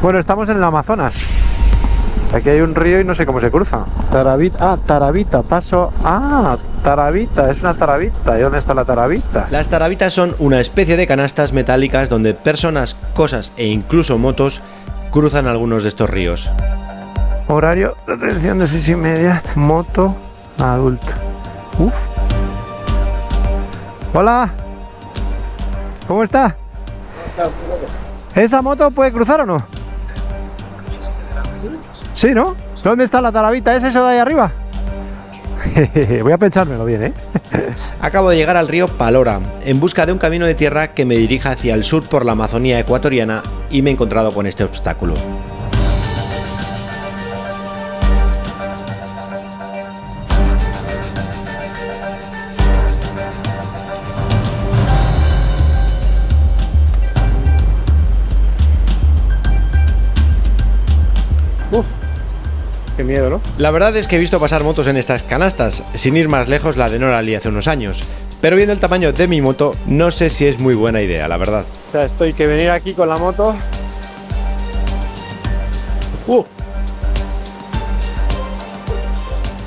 Bueno, estamos en el Amazonas. Aquí hay un río y no sé cómo se cruza. Tarabita, Tarabita, paso. Tarabita, es una tarabita. ¿Y dónde está la tarabita? Las tarabitas son una especie de canastas metálicas donde personas, cosas e incluso motos cruzan algunos de estos ríos. Horario de atención de 6:30. Moto adulto. Uf. Hola. ¿Cómo está? ¿Esa moto puede cruzar o no? Sí, ¿no? ¿Dónde está la tarabita? ¿Es eso de ahí arriba? Voy a pensármelo bien, ¿eh? Acabo de llegar al río Palora, en busca de un camino de tierra que me dirija hacia el sur por la Amazonía ecuatoriana y me he encontrado con este obstáculo. Uf, qué miedo, ¿no? La verdad es que he visto pasar motos en estas canastas, sin ir más lejos la de Norali hace unos años, pero viendo el tamaño de mi moto, no sé si es muy buena idea, la verdad. O sea, estoy que venir aquí con la moto.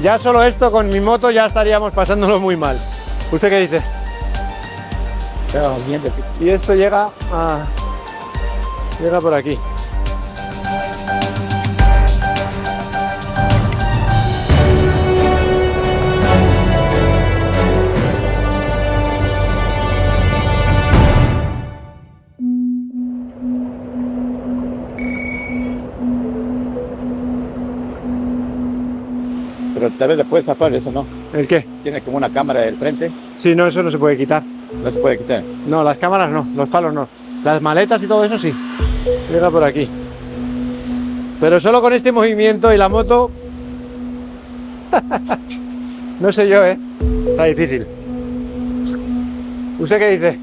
Ya solo esto con mi moto ya estaríamos pasándolo muy mal. ¿Usted qué dice? Y esto llega por aquí. Pero tal vez le puedes zafar eso, ¿no? ¿El qué? Tiene como una cámara del frente, Sí, no, eso no se puede quitar. no se puede quitar. No, las cámaras no, los palos no. Las maletas y todo eso sí. Llega por aquí. Pero solo con este movimiento y la moto... No sé yo, ¿eh? Está difícil. ¿Usted qué dice?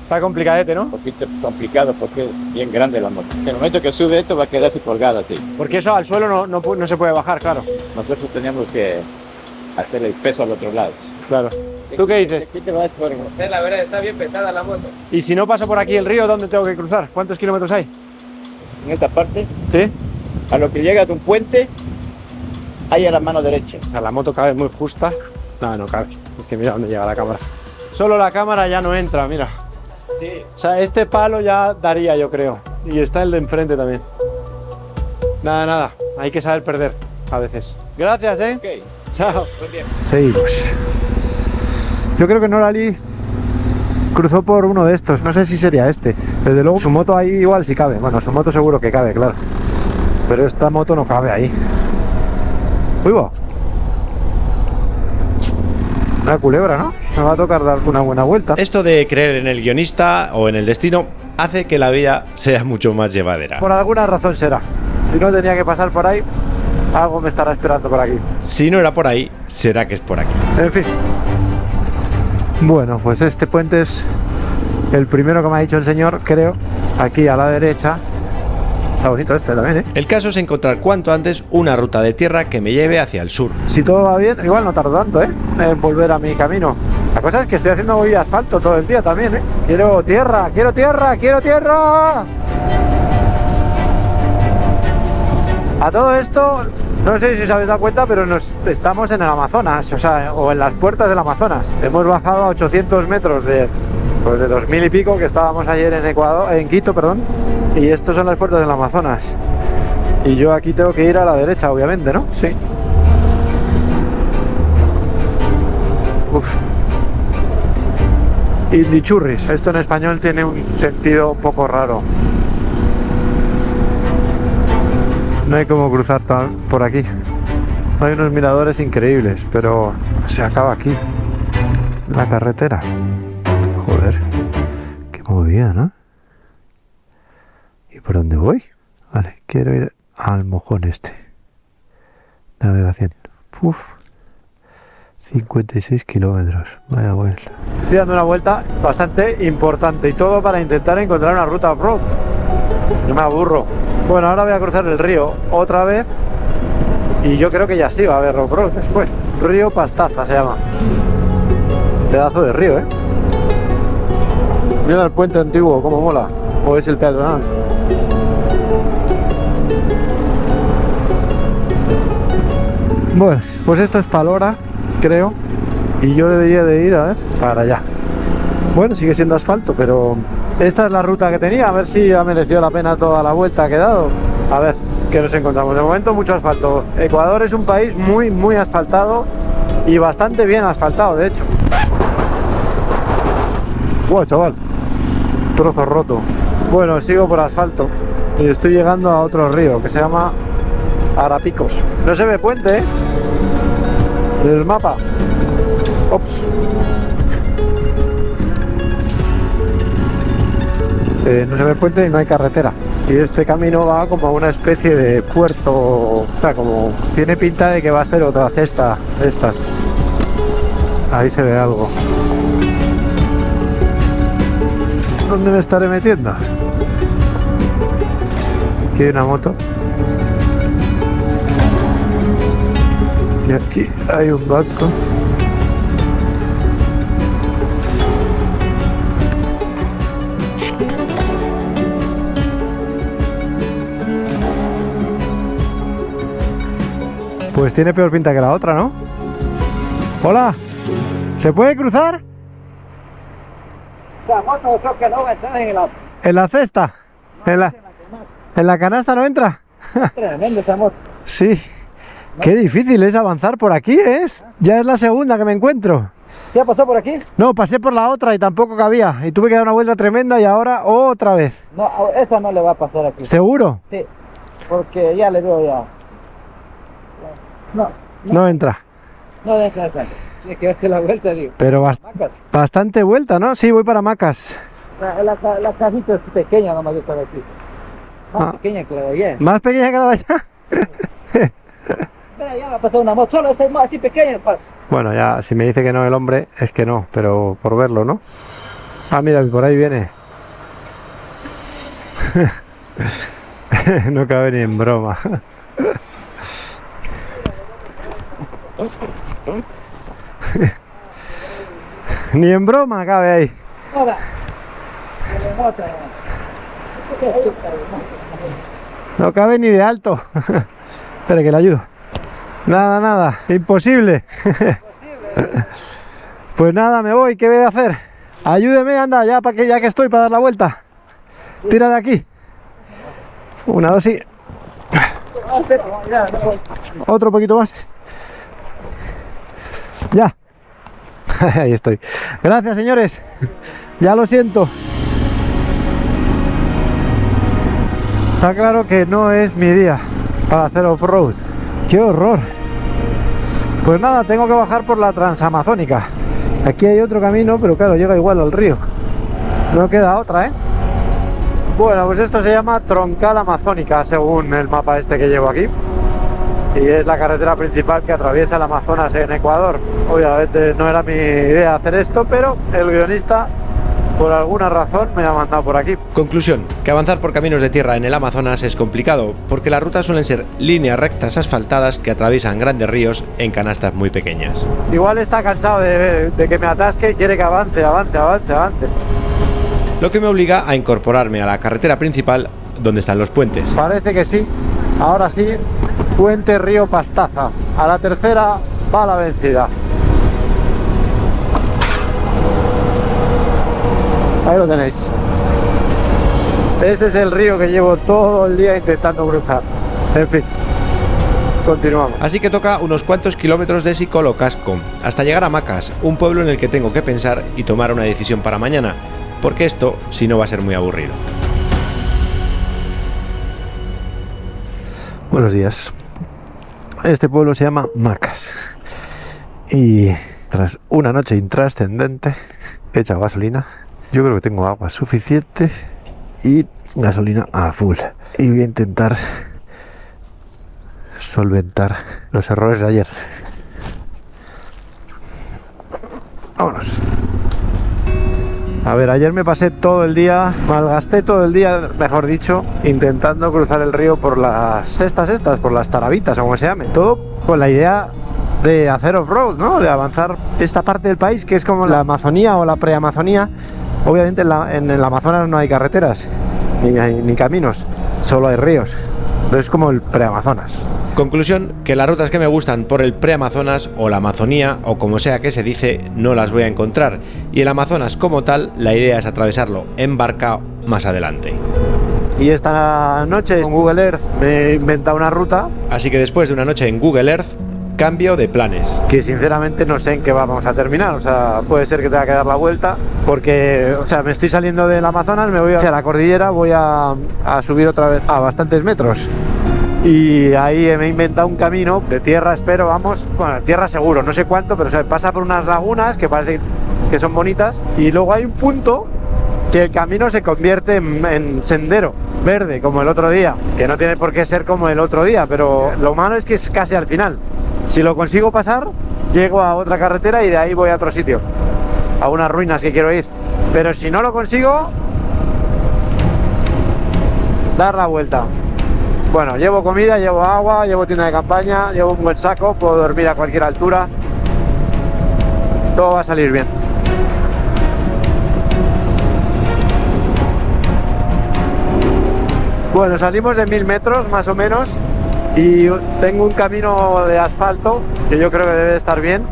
Está complicadete, ¿no? Un poquito complicado porque es bien grande la moto. En el momento que sube esto va a quedarse colgada así. Porque eso al suelo no se puede bajar, claro. Nosotros teníamos que hacer el peso al otro lado. Claro. ¿Tú qué dices? Aquí te vas por... La verdad está bien pesada la moto. Y si no paso por aquí el río, ¿dónde tengo que cruzar? ¿Cuántos kilómetros hay? En esta parte, ¿Sí? a lo que llega de un puente, ahí a la mano derecha. O sea, la moto cabe muy justa. No cabe. Es que mira dónde llega la cámara. Solo la cámara ya no entra, mira. Sí. O sea, este palo ya daría, yo creo. Y está el de enfrente también. Nada. Hay que saber perder a veces. Gracias, ¿eh? Ok. Chao. Muy bien. Seguimos. Yo creo que Norali cruzó por uno de estos. No sé si sería este. Desde luego su moto ahí igual sí cabe. Bueno, su moto seguro que cabe, claro. Pero esta moto no cabe ahí. Uy, va. Una culebra, ¿no? Me va a tocar dar una buena vuelta. Esto de creer en el guionista o en el destino hace que la vida sea mucho más llevadera. Por alguna razón será. Si no tenía que pasar por ahí, algo me estará esperando por aquí. Si no era por ahí, será que es por aquí. En fin. Bueno, pues este puente es el primero que me ha dicho el señor, creo. Aquí a la derecha. Está bonito este también, ¿eh? El caso es encontrar cuanto antes una ruta de tierra que me lleve hacia el sur. Si todo va bien, igual no tardo tanto, ¿eh? En volver a mi camino. La cosa es que estoy haciendo hoy asfalto todo el día también, ¿eh? Quiero tierra, quiero tierra, quiero tierra. A todo esto, no sé si os habéis dado cuenta, pero estamos en el Amazonas, o sea, o en las puertas del Amazonas. Hemos bajado a 800 metros de 2000 y pico que estábamos ayer en Ecuador, en Quito, perdón. Y estos son las puertas del Amazonas. Y yo aquí tengo que ir a la derecha, obviamente, ¿no? Sí. Uf. Indichurris. Esto en español tiene un sentido un poco raro. No hay como cruzar por aquí. Hay unos miradores increíbles, pero se acaba aquí. La carretera. Joder. Qué movida, ¿no? ¿Y por dónde voy? Vale, quiero ir al mojón este. Navegación. Uf. 56 kilómetros. Vaya vuelta. Estoy dando una vuelta bastante importante y todo para intentar encontrar una ruta off-road. No me aburro. Bueno, ahora voy a cruzar el río otra vez y yo creo que ya sí va a haber off-road después. Río Pastaza se llama. Pedazo de río, ¿eh? Mira el puente antiguo, cómo mola. O es el peatonal. Bueno, pues esto es Palora, creo, y yo debería de ir, a ver, para allá. Bueno, sigue siendo asfalto, pero esta es la ruta que tenía, a ver si ha merecido la pena toda la vuelta que he dado. A ver, ¿qué nos encontramos? De momento mucho asfalto. Ecuador es un país muy asfaltado y bastante bien asfaltado, de hecho. Wow, chaval, trozo roto. Bueno, sigo por asfalto y estoy llegando a otro río que se llama Arapicos. No se ve puente, ¿eh? En el mapa. Ops. No se ve puente y no hay carretera. Y este camino va como a una especie de puerto, o sea, como tiene pinta de que va a ser otra cesta de estas. Ahí se ve algo. ¿Dónde me estaré metiendo? Aquí hay una moto. Y aquí hay un barco. Pues tiene peor pinta que la otra, ¿no? Hola, ¿se puede cruzar? Esa moto creo que no va a entrar en la... ¿En la cesta? ¿En la canasta no entra? Tremendo esa moto. Sí. Qué difícil es avanzar por aquí, ¿eh? Ya es la segunda que me encuentro. ¿Ya pasó por aquí? No, pasé por la otra y tampoco cabía. Y tuve que dar una vuelta tremenda y ahora otra vez. No, esa no le va a pasar aquí. ¿Seguro? Sí, porque ya le veo ya. No entra. No deja esa. Tiene que darse la vuelta, digo. Pero Macas. bastante vuelta, ¿no? Sí, voy para Macas. La casita es pequeña nomás de estar aquí. Más Ah. pequeña que la de allá. ¿Más pequeña que la de allá? Mira, ya va a pasar una moto, solo esa es más así pequeña. Bueno, ya, si me dice que no el hombre, es que no, pero por verlo, ¿no? Ah, mira, por ahí viene. No cabe ni en broma. Ni en broma cabe ahí. Hola. No cabe ni de alto. Espera que le ayudo. Nada, imposible. Pues nada, me voy, ¿qué voy a hacer? Ayúdeme, anda, ya que estoy para dar la vuelta. Tira de aquí. Una, dos y... Otro poquito más. Ya. Ahí estoy. Gracias, señores. Ya lo siento. Está claro que no es mi día para hacer off-road. ¡Qué horror! Pues nada, tengo que bajar por la Transamazónica. Aquí hay otro camino, pero claro, llega igual al río. No queda otra, ¿eh? Bueno, pues esto se llama Troncal Amazónica, según el mapa este que llevo aquí. Y es la carretera principal que atraviesa el Amazonas en Ecuador. Obviamente no era mi idea hacer esto, pero el guionista, por alguna razón, me ha mandado por aquí. Conclusión, que avanzar por caminos de tierra en el Amazonas es complicado, porque las rutas suelen ser líneas rectas asfaltadas que atraviesan grandes ríos en canastas muy pequeñas. Igual está cansado de que me atasque y quiere que avance. Lo que me obliga a incorporarme a la carretera principal donde están los puentes. Parece que sí. Ahora sí, puente Río Pastaza. A la tercera va la vencida. Ahí lo tenéis. Este es el río que llevo todo el día intentando cruzar. En fin, continuamos. Así que toca unos cuantos kilómetros de Sicolocasco, hasta llegar a Macas, un pueblo en el que tengo que pensar y tomar una decisión para mañana, porque esto si no va a ser muy aburrido. Buenos días. Este pueblo se llama Macas. Y tras una noche intrascendente, he echado gasolina. Yo creo que tengo agua suficiente y gasolina a full. Y voy a intentar solventar los errores de ayer. Vámonos. A ver, ayer me pasé todo el día, malgasté todo el día, mejor dicho, intentando cruzar el río por las cestas estas, por las tarabitas o como se llame. Todo con la idea de hacer off-road, ¿no? De avanzar esta parte del país que es como la Amazonía o la preamazonía. Obviamente en el Amazonas no hay carreteras ni caminos, solo hay ríos. Entonces es como el pre-Amazonas. Conclusión, que las rutas que me gustan por el pre-Amazonas o la Amazonía o como sea que se dice, no las voy a encontrar. Y el Amazonas como tal, la idea es atravesarlo en barca más adelante. Y esta noche con Google Earth me he inventado una ruta Así que después de una noche en Google Earth, cambio de planes. que sinceramente no sé en qué vamos a terminar. O sea, puede ser que tenga que dar la vuelta porque, o sea, me estoy saliendo del Amazonas, me voy hacia la cordillera, voy a subir otra vez a bastantes metros. Y ahí me he inventado un camino de tierra, espero, vamos, bueno, tierra seguro, no sé cuánto, pero o sea, pasa por unas lagunas que parece que son bonitas y luego hay un punto que el camino se convierte en sendero verde, como el otro día, que no tiene por qué ser como el otro día, pero lo malo es que es casi al final. Si lo consigo pasar, llego a otra carretera y de ahí voy a otro sitio, a unas ruinas que quiero ir. Pero si no lo consigo, dar la vuelta. Bueno, llevo comida, llevo agua, llevo tienda de campaña, llevo un buen saco, puedo dormir a cualquier altura. Todo va a salir bien. Bueno, salimos de 1000 metros más o menos y tengo un camino de asfalto que yo creo que debe estar bien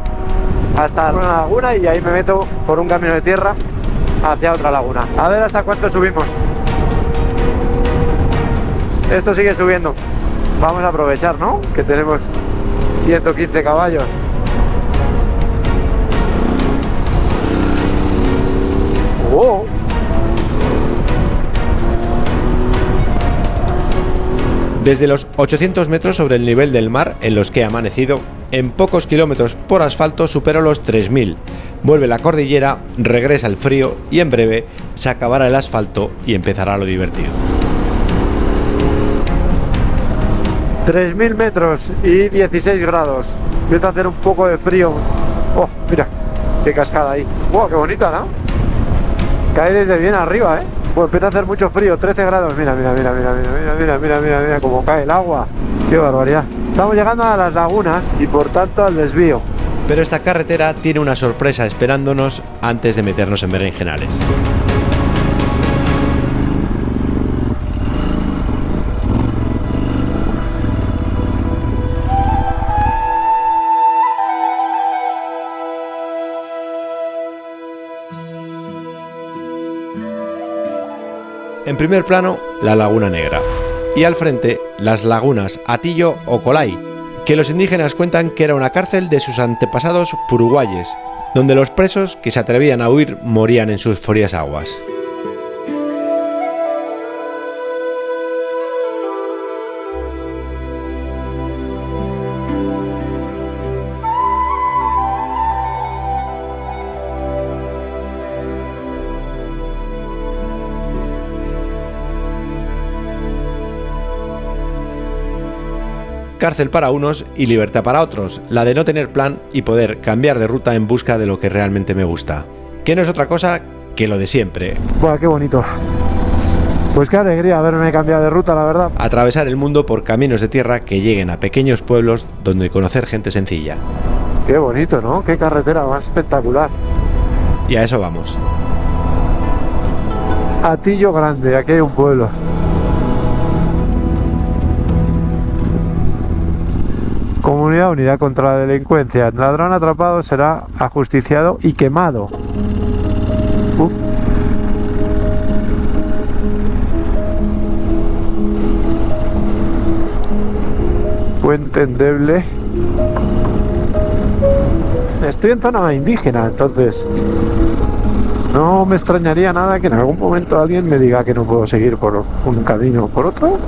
hasta una laguna y ahí me meto por un camino de tierra hacia otra laguna. A ver hasta cuánto subimos. Esto sigue subiendo. Vamos a aprovechar, ¿no? Que tenemos 115 caballos. ¡Oh! Desde los 800 metros sobre el nivel del mar en los que he amanecido, en pocos kilómetros por asfalto supero los 3000. Vuelve la cordillera, regresa el frío y en breve se acabará el asfalto y empezará lo divertido. 3000 metros y 16 grados. Empieza a hacer un poco de frío. Oh, mira, qué cascada ahí. Wow, qué bonita, ¿no? Cae desde bien arriba, ¿eh? Bueno, empieza a hacer mucho frío, 13 grados. Mira, mira, mira, mira, mira, mira, mira, mira, mira cómo cae el agua. Qué barbaridad. Estamos llegando a las lagunas y por tanto al desvío. Pero esta carretera tiene una sorpresa esperándonos antes de meternos en berenjenales. En primer plano, la Laguna Negra. Y al frente, las lagunas Atillo o Colay, que los indígenas cuentan que era una cárcel de sus antepasados puruguayes, donde los presos que se atrevían a huir morían en sus frías aguas. Cárcel para unos y libertad para otros, la de no tener plan y poder cambiar de ruta en busca de lo que realmente me gusta. Que no es otra cosa que lo de siempre. Buah, qué bonito. Pues qué alegría haberme cambiado de ruta, la verdad. Atravesar el mundo por caminos de tierra que lleguen a pequeños pueblos donde conocer gente sencilla. Qué bonito, ¿no? Qué carretera más espectacular. Y a eso vamos. Atillo Grande, aquí hay un pueblo. Comunidad Unida contra la Delincuencia. El ladrón atrapado será ajusticiado y quemado. Uf. Puente endeble. Estoy en zona indígena, entonces no me extrañaría nada que en algún momento alguien me diga que no puedo seguir por un camino o por otro.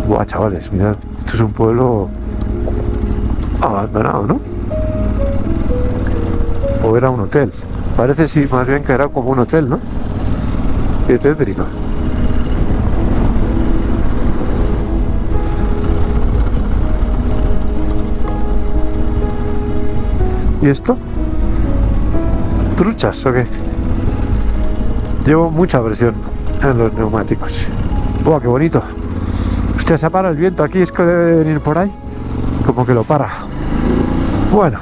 Buah, chavales, mirad, esto es un pueblo abandonado, ¿no? O era un hotel. Parece sí, más bien que era como un hotel, ¿no? Qué tétrico. ¿Y esto? ¿Truchas o qué? Llevo mucha presión en los neumáticos. ¡Buah, qué bonito! Hostia, se para el viento aquí, es que debe venir por ahí. Como que lo para. Bueno,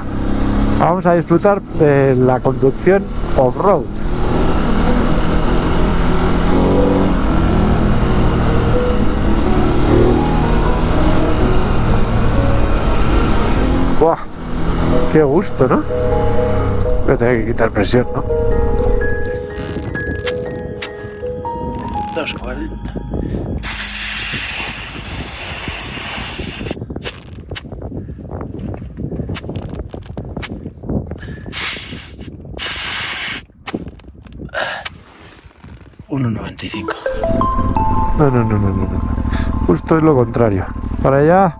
vamos a disfrutar de la conducción off-road. ¡Buah! ¡Qué gusto!, ¿no? Voy a tener que quitar presión, ¿no? 240. $1.95. No. Justo es lo contrario. Para allá.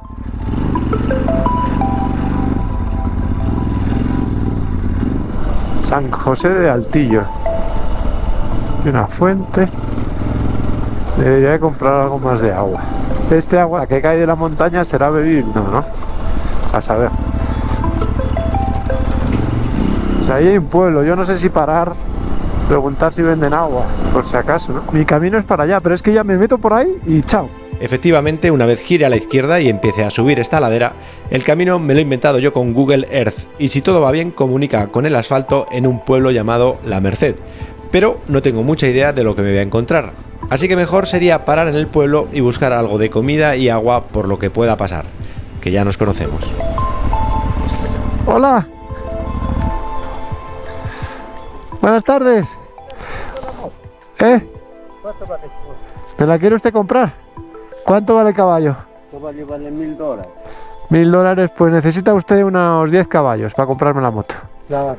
San José de Altillo. Y una fuente. Debería de comprar algo más de agua. Este agua que cae de la montaña será bebible, ¿no? A saber. O sea, ahí hay un pueblo. Yo no sé si parar, preguntar si venden agua, por si acaso, ¿no? Mi camino es para allá, pero es que ya me meto por ahí y chao. Efectivamente, una vez gire a la izquierda y empiece a subir esta ladera, el camino me lo he inventado yo con Google Earth y si todo va bien comunica con el asfalto en un pueblo llamado La Merced, pero no tengo mucha idea de lo que me voy a encontrar, así que mejor sería parar en el pueblo y buscar algo de comida y agua por lo que pueda pasar, que ya nos conocemos. Hola. Buenas tardes. ¿Me la quiere usted comprar? ¿Cuánto vale el caballo? Vale $1.000. $1.000, pues necesita usted unos 10 caballos para comprarme la moto. Claro.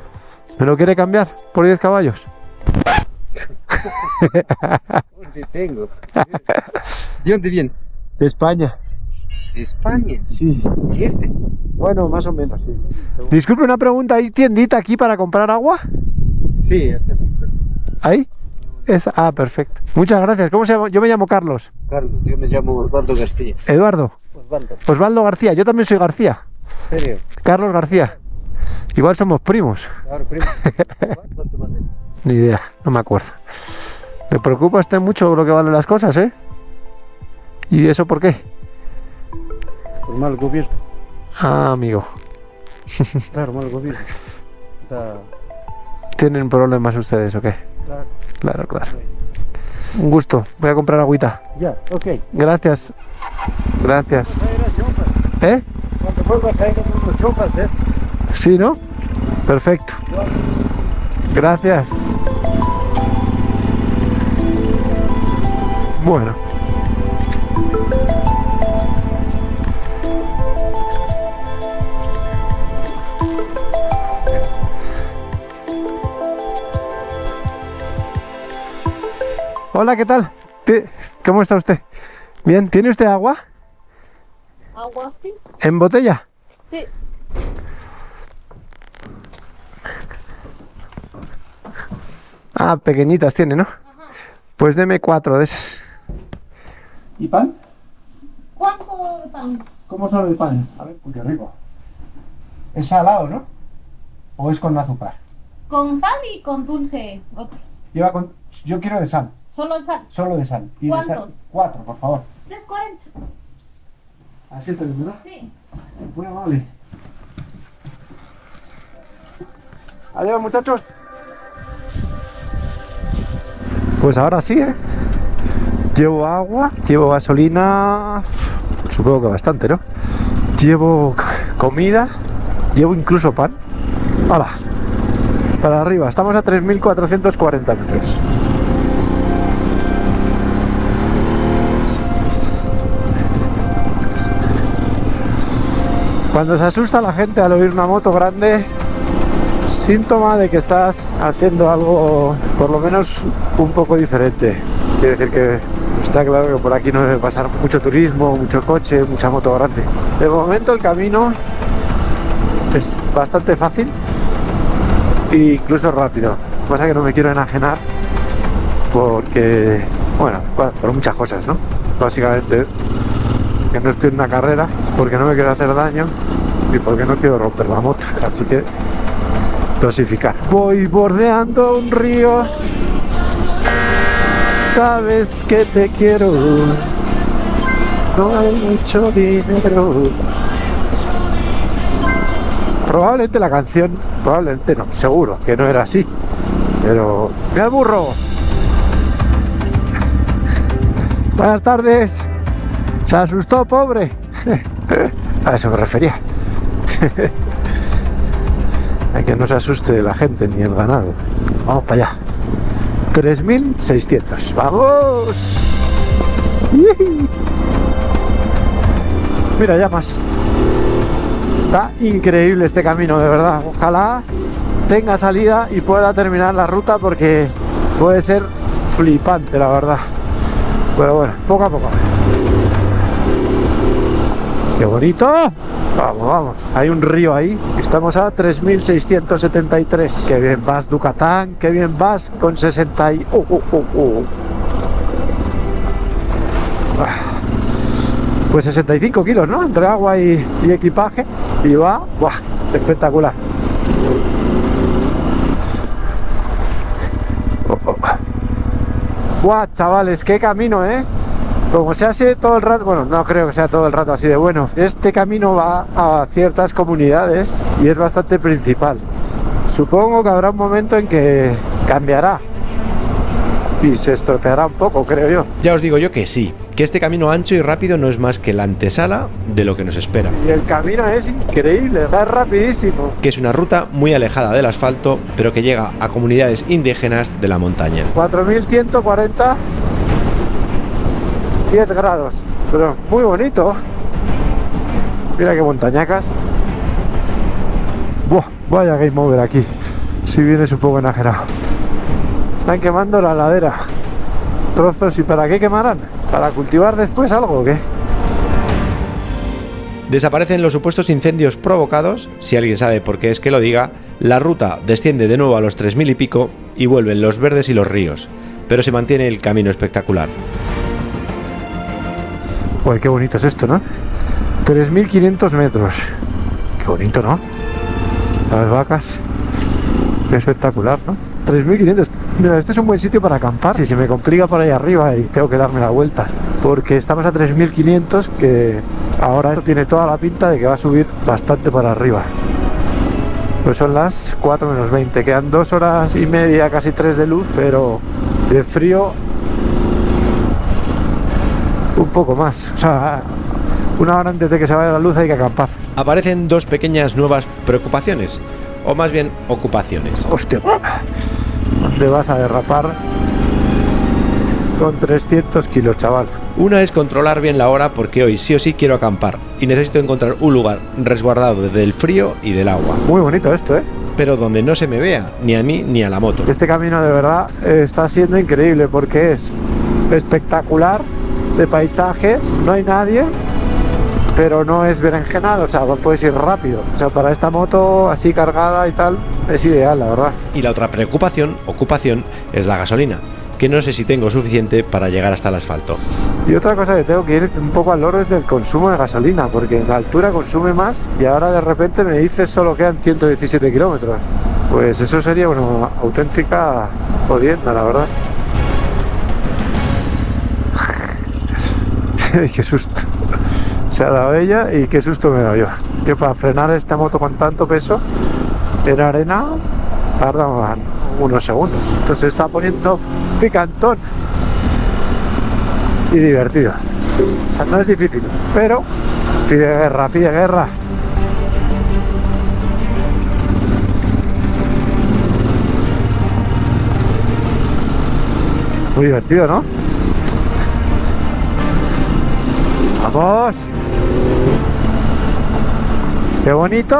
¿Me lo quiere cambiar por 10 caballos? Tengo. ¿De dónde vienes? De España. ¿De España? Sí. ¿Y este? Bueno, más o menos, sí. Disculpe una pregunta, ¿hay tiendita aquí para comprar agua? Sí, ¿Ahí? Ah, perfecto. Muchas gracias. ¿Cómo se llama? Yo me llamo Carlos. Carlos, yo me llamo Osvaldo García. Eduardo. Osvaldo García. Yo también soy García. ¿En serio? Carlos García. Igual somos primos. Claro, primo. ¿Cuánto vale? Ni idea, no me acuerdo. ¿Le preocupa a usted mucho lo que valen las cosas, eh? ¿Y eso por qué? Por mal gobierno. Ah, amigo. Claro, mal gobierno. ¿Tienen problemas ustedes o qué? Claro. Claro. Un gusto. Voy a comprar agüita. Ya, ok. Gracias. ¿Eh? Cuando vuelvas a ir a unos chopas de estos. Sí, ¿no? Perfecto. Gracias. Bueno. Hola, ¿qué tal? ¿Cómo está usted? Bien, ¿tiene usted agua? ¿Agua? Sí. ¿En botella? Sí. Ah, pequeñitas tiene, ¿no? Pues deme 4 de esas. ¿Y pan? ¿Cuánto de pan? ¿Cómo sabe el pan? A ver, qué rico. ¿Es salado, no? ¿O es con azúcar? Con sal y con dulce. Lleva con... Yo quiero de sal. Solo el sal. Solo de sal. Y ¿Cuántos? de sal. 4, por favor. 3.40. Así está bien, ¿verdad? Sí. Muy amable. Adiós, muchachos. Pues ahora sí, ¿eh? Llevo agua, llevo gasolina, supongo que bastante, ¿no? Llevo comida, llevo incluso pan. ¡Hala! Para arriba, estamos a 3.440 metros. Cuando se asusta la gente al oír una moto grande, síntoma de que estás haciendo algo por lo menos un poco diferente. Quiere decir que está claro que por aquí no debe pasar mucho turismo, mucho coche, mucha moto grande. De momento el camino es bastante fácil e incluso rápido. Lo que pasa es que no me quiero enajenar porque, bueno, por muchas cosas, ¿no? Básicamente que no estoy en una carrera, porque no me quiero hacer daño y porque no quiero romper la moto. Así que dosificar. Voy bordeando un río, sabes que te quiero, no hay mucho dinero. Probablemente la canción, probablemente no, seguro que no era así, pero ¡mira el burro! Buenas tardes. Se asustó, pobre. A eso me refería. Hay que no se asuste la gente ni el ganado. Vamos para allá. 3.600. ¡Vamos! Mira, ya más. Está increíble este camino, de verdad. Ojalá tenga salida y pueda terminar la ruta porque puede ser flipante, la verdad. Pero bueno, poco a poco. ¡Qué bonito! Vamos, vamos. Hay un río ahí. Estamos a 3.673. ¡Qué bien vas, Ducatán! ¡Qué bien vas con 60 y... Pues 65 kilos, ¿no? Entre agua y equipaje. Y va... ¡Buah! Espectacular. ¡Buah, chavales! ¡Qué camino, eh! Como se hace todo el rato, bueno, no creo que sea todo el rato así de bueno. Este camino va a ciertas comunidades y es bastante principal. Supongo que habrá un momento en que cambiará y se estropeará un poco, creo yo. Ya os digo yo que sí, que este camino ancho y rápido no es más que la antesala de lo que nos espera. Y el camino es increíble, va rapidísimo. Que es una ruta muy alejada del asfalto, pero que llega a comunidades indígenas de la montaña. 4.140, 10 grados, pero muy bonito. Mira qué montañacas. Buah, vaya game over aquí. Si vienes un poco enajerado. Están quemando la ladera. Trozos, ¿y para qué quemarán? ¿Para cultivar después algo o qué? Desaparecen los supuestos incendios provocados. Si alguien sabe por qué es que lo diga, la ruta desciende de nuevo a los 3.000 y pico y vuelven los verdes y los ríos, pero se mantiene el camino espectacular. Uy, qué bonito es esto, ¿no? 3.500 metros. Qué bonito, ¿no? Las vacas. Qué espectacular, ¿no? 3.500. Mira, este es un buen sitio para acampar. Si se me complica por ahí arriba y tengo que darme la vuelta. Porque estamos a 3.500, que ahora esto tiene toda la pinta de que va a subir bastante para arriba. Pues son las 4 menos 20. Quedan 2 horas y media, casi 3 de luz, pero de frío un poco más. O sea, una hora antes de que se vaya la luz hay que acampar. Aparecen dos pequeñas nuevas preocupaciones, o más bien ocupaciones. Hostia, ¿dónde vas a derrapar con 300 kilos, chaval? Una es controlar bien la hora, porque hoy sí o sí quiero acampar y necesito encontrar un lugar resguardado del frío y del agua. Muy bonito esto, pero donde no se me vea, ni a mí ni a la moto. Este camino de verdad está siendo increíble porque es espectacular de paisajes, no hay nadie, pero no es berenjenal, o sea, puedes ir rápido. O sea, para esta moto así cargada y tal, es ideal, la verdad. Y la otra ocupación, es la gasolina, que no sé si tengo suficiente para llegar hasta el asfalto. Y otra cosa que tengo que ir un poco al loro es del consumo de gasolina, porque en la altura consume más y ahora de repente me dices solo quedan 117 kilómetros. Pues eso sería una auténtica jodienda, la verdad. Qué susto se ha dado ella y qué susto me he dado yo. Que para frenar esta moto con tanto peso en arena tarda unos segundos. Entonces se está poniendo picantón y divertido. O sea, no es difícil, pero pide guerra, pide guerra. Muy divertido, ¿no? ¡Vamos! ¡Qué bonito!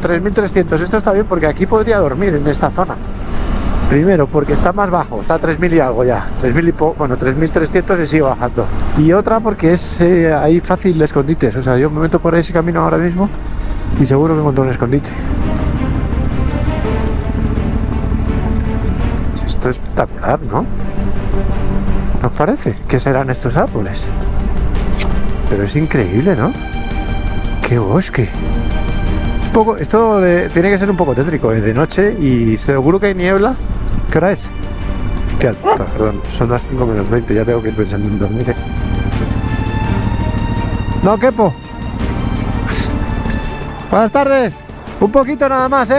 3.300, esto está bien porque aquí podría dormir en esta zona. Primero, porque está más bajo, está a 3.000 y algo ya. 3.000 y poco, bueno, 3.300 y sigue bajando. Y otra porque es ahí fácil escondites. O sea, yo me meto por ese camino ahora mismo y seguro que encuentro un escondite. Esto es espectacular, ¿no? ¿Nos parece? ¿Qué serán estos árboles? Pero es increíble, ¿no? ¡Qué bosque! Tiene que ser un poco tétrico, de noche y seguro que hay niebla. ¿Qué hora es? Hostia, perdón, son las 5 menos 20, ya tengo que ir pensando en dormir. No quepo. Buenas tardes. Un poquito nada más,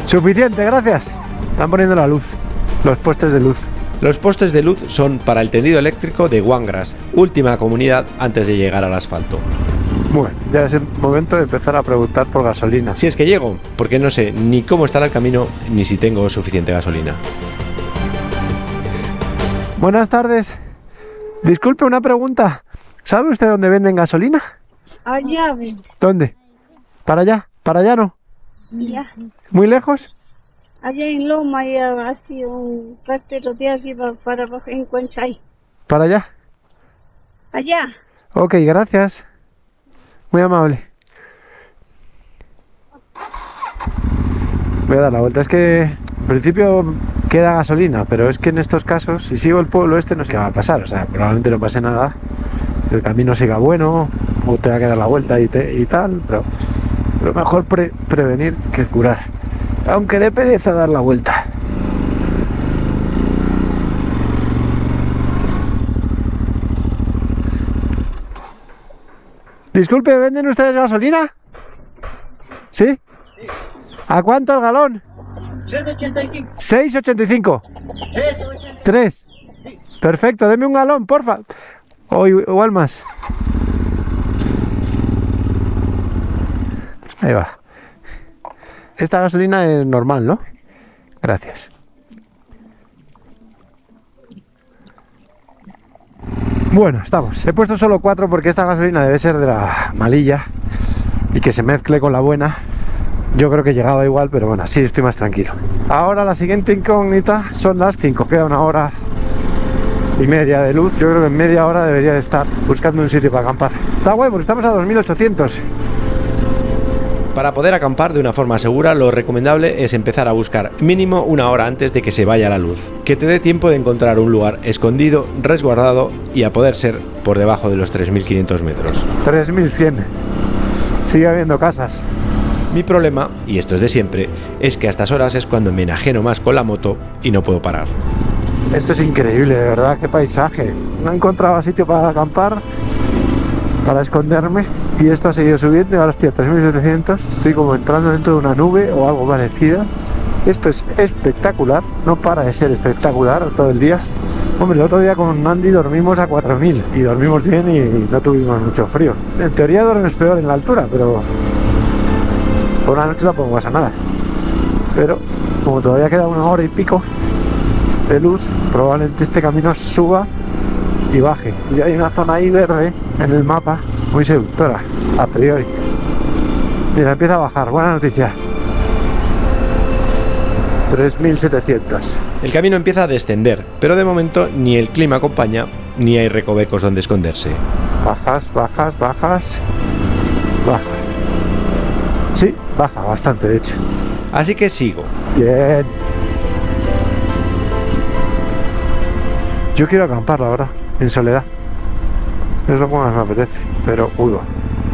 Suficiente, gracias. Están poniendo la luz, los postes de luz. Los postes de luz son para el tendido eléctrico de Wangras, última comunidad antes de llegar al asfalto. Bueno, ya es el momento de empezar a preguntar por gasolina. Si es que llego, porque no sé ni cómo estará el camino ni si tengo suficiente gasolina. Buenas tardes. Disculpe, una pregunta. ¿Sabe usted dónde venden gasolina? Allá vende. ¿Dónde? ¿Para allá? ¿Para allá no? Ya. ¿Muy lejos? Allá en Loma ya así un castero de arriba para abajo en Conchay. ¿Para allá? Allá. Ok, gracias. Muy amable. Voy a dar la vuelta. Es que en principio queda gasolina, pero es que en estos casos, si sigo el pueblo este, no sé qué va a pasar. O sea, probablemente no pase nada. El camino siga bueno, o te va a quedar la vuelta y tal, pero mejor prevenir que curar. Aunque dé pereza dar la vuelta. Disculpe, ¿venden ustedes gasolina? ¿Sí? ¿A cuánto el galón? 6,85. 6,85. 3. Perfecto, deme un galón, porfa. O igual más. Ahí va. Esta gasolina es normal, ¿no? Gracias. Bueno, estamos. He puesto solo 4 porque esta gasolina debe ser de la malilla y que se mezcle con la buena. Yo creo que llegaba igual, pero bueno, así estoy más tranquilo. Ahora la siguiente incógnita son las 5. Queda 1h30 de luz. Yo creo que en media hora debería de estar buscando un sitio para acampar. Está guay porque estamos a 2800. Para poder acampar de una forma segura, lo recomendable es empezar a buscar mínimo 1 hora antes de que se vaya la luz, que te dé tiempo de encontrar un lugar escondido, resguardado y a poder ser por debajo de los 3500 metros. 3100. Sigue habiendo casas. Mi problema, y esto es de siempre, es que a estas horas es cuando me enajeno más con la moto y no puedo parar. Esto es increíble, de verdad, qué paisaje. No encontraba sitio para acampar, para esconderme, y esto ha seguido subiendo y ahora estoy a 3700. Estoy como entrando dentro de una nube o algo parecido. Esto es espectacular, no para de ser espectacular todo el día. Hombre, el otro día con Andy dormimos a 4000 y dormimos bien y no tuvimos mucho frío. En teoría duermes peor en la altura, pero por una noche tampoco pasa nada. Pero como todavía queda 1 hora y pico de luz, probablemente este camino suba y baje. Y hay una zona ahí verde en el mapa muy seductora a priori. Mira, empieza a bajar, buena noticia. 3700. El camino empieza a descender, pero de momento ni el clima acompaña ni hay recovecos donde esconderse. Bajas, bajas, bajas. Baja. Sí, baja bastante de hecho. Así que sigo. Bien. Yo quiero acampar, la verdad, en soledad. Es lo que más me apetece, pero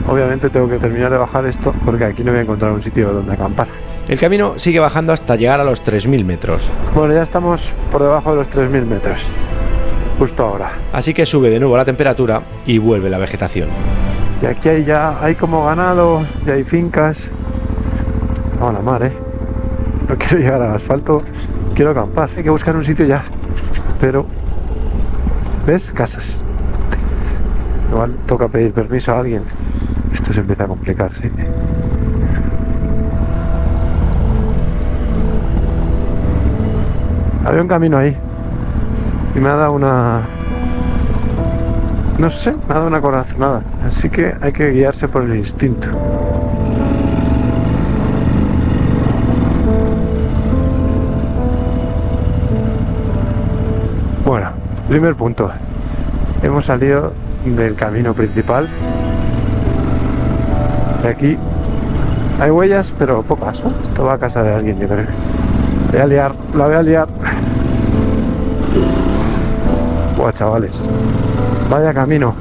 obviamente tengo que terminar de bajar esto porque aquí no voy a encontrar un sitio donde acampar. El camino sigue bajando hasta llegar a los 3000 metros. Bueno, ya estamos por debajo de los 3000 metros, justo ahora. Así que sube de nuevo la temperatura y vuelve la vegetación. Y aquí hay como ganado, y hay fincas. Vamos a la mar, No quiero llegar al asfalto, quiero acampar. Hay que buscar un sitio ya. Pero, ¿ves? Casas. Igual toca pedir permiso a alguien. Esto se empieza a complicar, sí. Había un camino ahí y me ha dado no sé, me ha dado una corazonada, así que hay que guiarse por el instinto. Bueno, primer punto, hemos salido del camino principal y aquí hay huellas pero pocas, ¿no? Esto va a casa de alguien, yo creo. La voy a liar. Buah, chavales, vaya camino.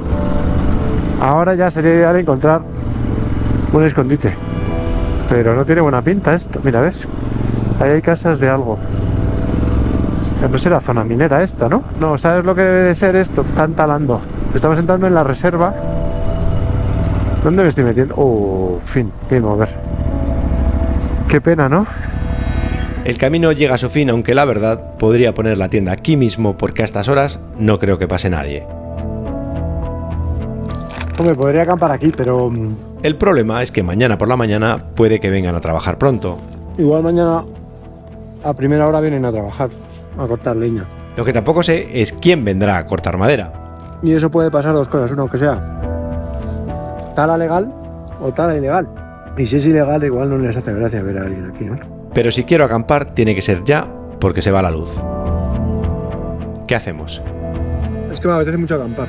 Ahora ya sería ideal encontrar un escondite, pero no tiene buena pinta esto. Mira, ¿ves? Ahí hay casas de algo. O sea, no será zona minera esta, ¿no? No, ¿sabes lo que debe de ser esto? Están talando. Estamos entrando en la reserva. ¿Dónde me estoy metiendo? Oh, fin, game over. Qué pena, ¿no? El camino llega a su fin, aunque la verdad podría poner la tienda aquí mismo porque a estas horas no creo que pase nadie. Hombre, podría acampar aquí, pero El problema es que mañana por la mañana puede que vengan a trabajar pronto. igual mañana a primera hora vienen a trabajar, a cortar leña. Lo que tampoco sé es quién vendrá a cortar madera. Y eso puede pasar dos cosas, una, aunque sea tala legal o tala ilegal. Y si es ilegal, igual no les hace gracia ver a alguien aquí, ¿no? Pero si quiero acampar, tiene que ser ya, porque se va la luz. ¿Qué hacemos? Es que me apetece mucho acampar.